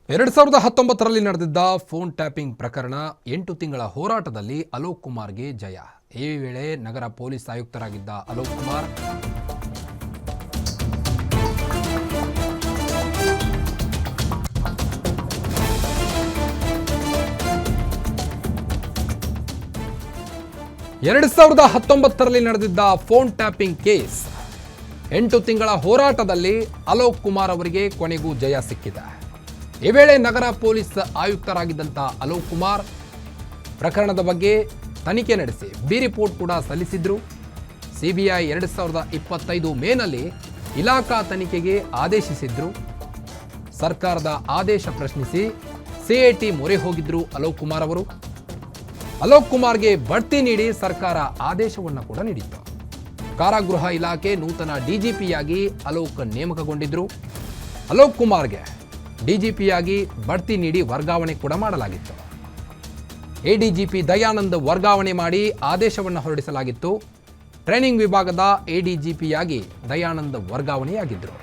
2019ರಲ್ಲಿ ನಡೆದಿದ್ದ phone tapping ಪ್ರಕರಣ 8 ತಿಂಗಳ ಹೋರಾಟದಲ್ಲಿ ಅಲೋಕ್ ಕುಮಾರ್ಗೆ ಜಯ. ಈ ವೇಳೆ ನಗರ ಪೊಲೀಸ್ ಆಯುಕ್ತರಾಗಿದ್ದ ಅಲೋಕ್ ಕುಮಾರ್ ಎರಡು 2019ರಲ್ಲಿ ನಡೆದಿದ್ದ ಫೋನ್ ಟ್ಯಾಪಿಂಗ್ ಕೇಸ್ 8 ತಿಂಗಳ ಹೋರಾಟದಲ್ಲಿ ಅಲೋಕ್ ಕುಮಾರ್ ಅವರಿಗೆ ಕೊನೆಗೂ ಜಯ ಸಿಕ್ಕಿದೆ. ಈ ವೇಳೆ ನಗರ ಪೊಲೀಸ್ ಆಯುಕ್ತರಾಗಿದ್ದಂಥ ಅಲೋಕ್ ಕುಮಾರ್ ಪ್ರಕರಣದ ಬಗ್ಗೆ ತನಿಖೆ ನಡೆಸಿ ಬಿ ರಿಪೋರ್ಟ್ ಕೂಡ ಸಲ್ಲಿಸಿದ್ರು. ಸಿಬಿಐ 2025 ಮೇನಲ್ಲಿ ಇಲಾಖಾ ತನಿಖೆಗೆ ಆದೇಶಿಸಿದ್ರು. ಸರ್ಕಾರದ ಆದೇಶ ಪ್ರಶ್ನಿಸಿ ಸಿಐಟಿ ಮೊರೆ ಹೋಗಿದ್ರು ಅಲೋಕ್ ಕುಮಾರ್ ಅವರು. ಅಲೋಕ್ ಕುಮಾರ್ಗೆ ಬಡ್ತಿ ನೀಡಿ ಸರ್ಕಾರ ಆದೇಶವನ್ನು ಕೂಡ ನೀಡಿತ್ತು. ಕಾರಾಗೃಹ ಇಲಾಖೆ ನೂತನ ಡಿಜಿಪಿಯಾಗಿ ಅಲೋಕ್ ನೇಮಕಗೊಂಡಿದ್ರು. ಅಲೋಕ್ ಕುಮಾರ್ಗೆ ಡಿಜಿಪಿಯಾಗಿ ಬಡ್ತಿ ನೀಡಿ ವರ್ಗಾವಣೆ ಕೂಡ ಮಾಡಲಾಗಿತ್ತು. ಎಡಿಜಿಪಿ ದಯಾನಂದ್ ವರ್ಗಾವಣೆ ಮಾಡಿ ಆದೇಶವನ್ನು ಹೊರಡಿಸಲಾಗಿತ್ತು. ಟ್ರೈನಿಂಗ್ ವಿಭಾಗದ ಎಡಿಜಿಪಿಯಾಗಿ ದಯಾನಂದ್ ವರ್ಗಾವಣೆಯಾಗಿದ್ದರು.